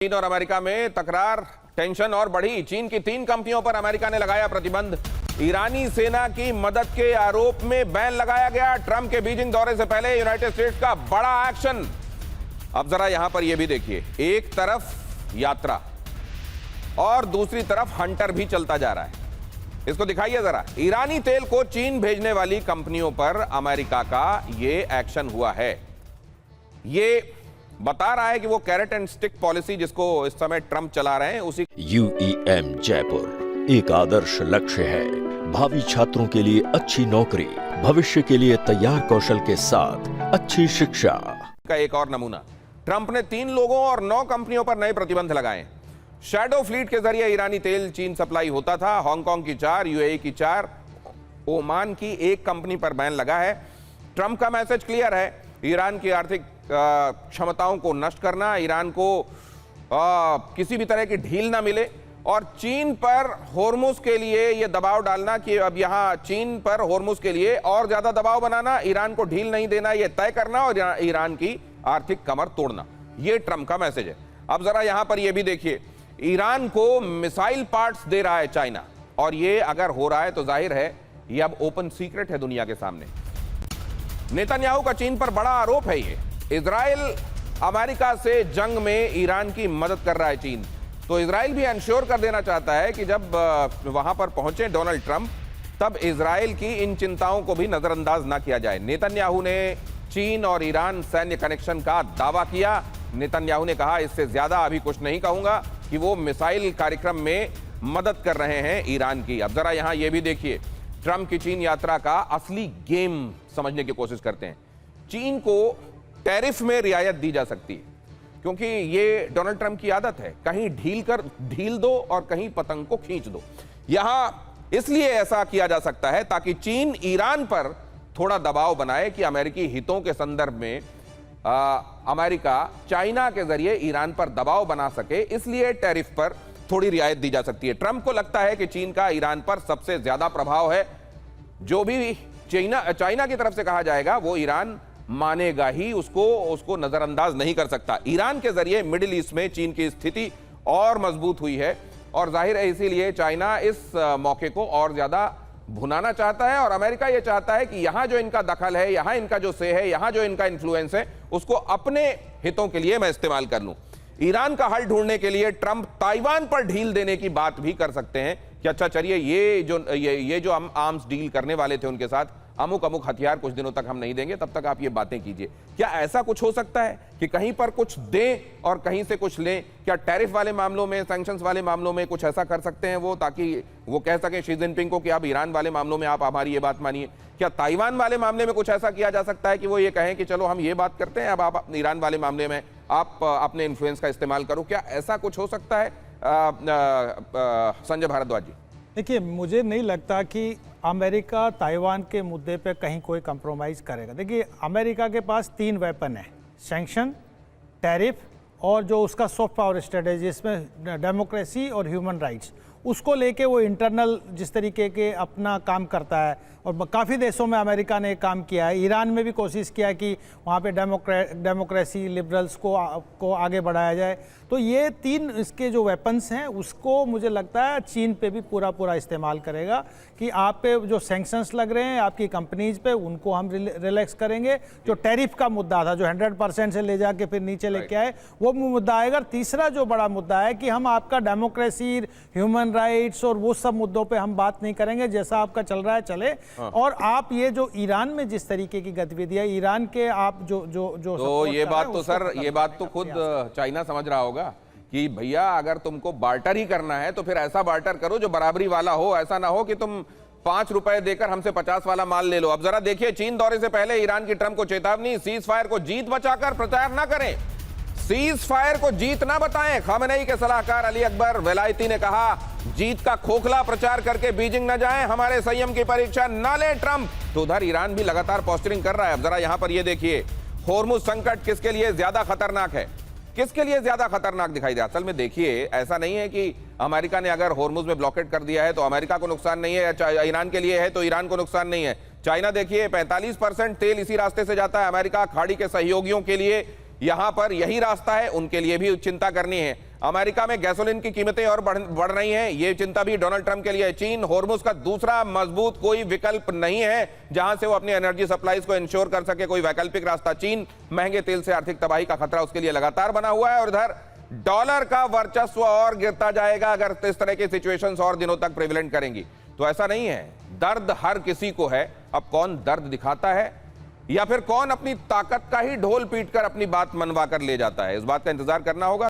चीन और अमेरिका में तकरार, टेंशन और बढ़ी। चीन की 3 कंपनियों पर अमेरिका ने लगाया प्रतिबंध। ईरानी सेना की मदद के आरोप में बैन लगाया गया। ट्रंप के बीजिंग दौरे से पहले यूनाइटेड स्टेट्स का बड़ा एक्शन। अब जरा यहां पर यह भी देखिए, एक तरफ यात्रा और दूसरी तरफ हंटर भी चलता जा रहा है। इसको दिखाइए जरा। ईरानी तेल को चीन भेजने वाली कंपनियों पर अमेरिका का यह एक्शन हुआ है। ये बता रहा है कि वो कैरेट एंड स्टिक पॉलिसी जिसको इस समय ट्रंप चला रहे हैं उसी। UEM जयपुर एक आदर्श लक्ष्य है। भावी छात्रों के लिए अच्छी नौकरी, भविष्य के लिए तैयार कौशल के साथ अच्छी शिक्षा का एक और नमूना। ट्रंप ने 3 लोगों और 9 कंपनियों पर नए प्रतिबंध लगाए। शैडो फ्लीट के जरिए ईरानी तेल चीन सप्लाई होता था। हांगकांग की 4, UAE की 4, ओमान की 1 कंपनी पर बैन लगा है। ट्रंप का मैसेज क्लियर है, ईरान की आर्थिक क्षमताओं को नष्ट करना, ईरान को किसी भी तरह की ढील ना मिले, और चीन पर होर्मुज के लिए यह दबाव डालना कि अब यहां चीन पर होर्मुज के लिए और ज्यादा दबाव बनाना, ईरान को ढील नहीं देना, यह तय करना और ईरान की आर्थिक कमर तोड़ना। यह ट्रंप का मैसेज है। अब जरा यहां पर यह भी देखिए, ईरान को मिसाइल पार्ट्स दे रहा है चाइना, और यह अगर हो रहा है तो जाहिर है यह अब ओपन सीक्रेट है दुनिया के सामने। नेतन्याहू का चीन पर बड़ा आरोप है। ये इजराइल अमेरिका से जंग में ईरान की मदद कर रहा है चीन, तो इजराइल भी इंश्योर कर देना चाहता है कि जब वहां पर पहुंचे डोनाल्ड ट्रंप, तब इजराइल की इन चिंताओं को भी नजरअंदाज ना किया जाए। नेतन्याहू ने चीन और ईरान सैन्य कनेक्शन का दावा किया। नेतन्याहू ने कहा, इससे ज्यादा अभी कुछ नहीं कहूंगा, कि वो मिसाइल कार्यक्रम में मदद कर रहे हैं ईरान की। अब जरा यहां यह भी देखिए, ट्रंप की चीन यात्रा का असली गेम समझने की कोशिश करते हैं। चीन को टैरिफ में रियायत दी जा सकती है, क्योंकि ये डोनाल्ड ट्रंप की आदत है, कहीं ढील दो और कहीं पतंग को खींच दो। यहां इसलिए ऐसा किया जा सकता है ताकि चीन ईरान पर थोड़ा दबाव बनाए कि अमेरिकी हितों के संदर्भ में अमेरिका चाइना के जरिए ईरान पर दबाव बना सके, इसलिए टैरिफ पर थोड़ी रियायत दी जा सकती है। ट्रंप को लगता है कि चीन का ईरान पर सबसे ज्यादा प्रभाव है। जो भी चाइना की तरफ से कहा जाएगा वो ईरान मानेगा ही, उसको नजरअंदाज नहीं कर सकता। ईरान के जरिए मिडिल ईस्ट में चीन की स्थिति और मजबूत हुई है, और जाहिर है इसीलिए चाइना इस मौके को और ज्यादा भुनाना चाहता है, और अमेरिका यह चाहता है कि यहां जो इनका दखल है, यहां इनका जो से है, यहां जो इनका इन्फ्लुएंस है, उसको अपने हितों के लिए मैं इस्तेमाल कर लूं। ईरान का हल ढूंढने के लिए ट्रंप ताइवान पर ढील देने की बात भी कर सकते हैं कि अच्छा चलिए, ये जो हम आर्म्स डील करने वाले थे उनके साथ, अमुक हथियार कुछ दिनों तक हम नहीं देंगे, तब तक आप ये बातें कीजिए। क्या ऐसा कुछ हो सकता है कि कहीं पर कुछ दें और कहीं से कुछ लें? क्या टैरिफ वाले मामलों में, सैंक्शंस वाले मामलों में कुछ ऐसा कर सकते हैं वो, ताकि वो कह सकें शी जिनपिंग को कि आप ईरान वाले मामलों में आप हमारी ये बात मानिए? क्या ताइवान वाले मामले में कुछ ऐसा किया जा सकता है कि वो ये कहें कि चलो हम ये बात करते हैं, अब आप ईरान वाले मामले में आप अपने इन्फ्लुएंस का इस्तेमाल करो? क्या ऐसा कुछ हो सकता है संजय भारद्वाज जी? देखिए, मुझे नहीं लगता कि अमेरिका ताइवान के मुद्दे पे कहीं कोई कंप्रोमाइज़ करेगा। देखिए, अमेरिका के पास 3 वेपन है, सैंक्शन, टैरिफ और जो उसका सॉफ्ट पावर स्ट्रेटेजी, इसमें डेमोक्रेसी और ह्यूमन राइट्स, उसको लेके वो इंटरनल जिस तरीके के अपना काम करता है, और काफ़ी देशों में अमेरिका ने काम किया है। ईरान में भी कोशिश किया कि वहाँ पे डेमोक्रेसी, लिबरल्स को आगे बढ़ाया जाए। तो ये 3 इसके जो वेपन्स हैं, उसको मुझे लगता है चीन पे भी पूरा इस्तेमाल करेगा कि आप पे जो सैंक्शंस लग रहे हैं आपकी कंपनीज पे, उनको हम रिलैक्स करेंगे। जो टैरिफ का मुद्दा था, जो 100% से ले जाके फिर नीचे लेके आए, वो मुद्दा आएगा। तीसरा जो बड़ा मुद्दा है कि हम आपका डेमोक्रेसी, ह्यूमन राइट्स और वो सब मुद्दों पे हम बात नहीं करेंगे, जैसा आपका चल रहा है चले। और आप ये जो ईरान में जिस तरीके की गतिविधियां, ईरान के आप जो तो ये बात तो सर, ये बात तो खुद चाइना समझ रहा होगा कि भैया अगर तुमको बार्टर ही करना है तो फिर ऐसा बार्टर करो जो बराबरी वाला हो। ऐसा ना हो कि तुम 5 रुपए देकर हमसे 50 वाला माल ले लो। अब जरा देखिए, चीन दौरे से पहले ईरान की ट्रंप को चेतावनी, सीज फायर को जीत बचाकर प्रचार ना करें, सीज फायर को जीत ना बताएं। खामेनेई के सलाहकार अली अकबर वेलायती ने कहा, जीत का खोखला प्रचार करके बीजिंग न जाएं, हमारे संयम की परीक्षा ना लें ट्रंप। तो उधर ईरान भी लगातार पोस्टरिंग कर रहा है। अब जरा यहां पर यह देखिए, होर्मुज संकट किसके लिए ज्यादा खतरनाक है, किसके लिए ज्यादा खतरनाक दिखाई दे? असल में देखिए, ऐसा नहीं है कि अमेरिका ने अगर होर्मुज में ब्लॉकेट कर दिया है तो अमेरिका को नुकसान नहीं है, या ईरान के लिए है तो ईरान को नुकसान नहीं है। चाइना देखिए, 45% तेल इसी रास्ते से जाता है। अमेरिका खाड़ी के सहयोगियों के लिए यहां पर यही रास्ता है, उनके लिए भी चिंता करनी है। अमेरिका में गैसोलीन की कीमतें और बढ़ रही हैं, ये चिंता भी डोनाल्ड ट्रंप के लिए है। चीन होर्मुज का दूसरा मजबूत कोई विकल्प नहीं है जहां से वो अपनी एनर्जी सप्लाईज को इंश्योर कर सके, कोई वैकल्पिक रास्ता। चीन महंगे तेल से आर्थिक तबाही का खतरा उसके लिए लगातार बना हुआ है और इधर डॉलर का वर्चस्व और गिरता जाएगा अगर इस तरह की सिचुएशंस और दिनों तक प्रिविलेंट करेंगी। तो ऐसा नहीं है, दर्द हर किसी को है। अब कौन दर्द दिखाता है या फिर कौन अपनी ताकत का ही ढोल पीटकर अपनी बात मनवा कर ले जाता है, इस बात का इंतजार करना होगा।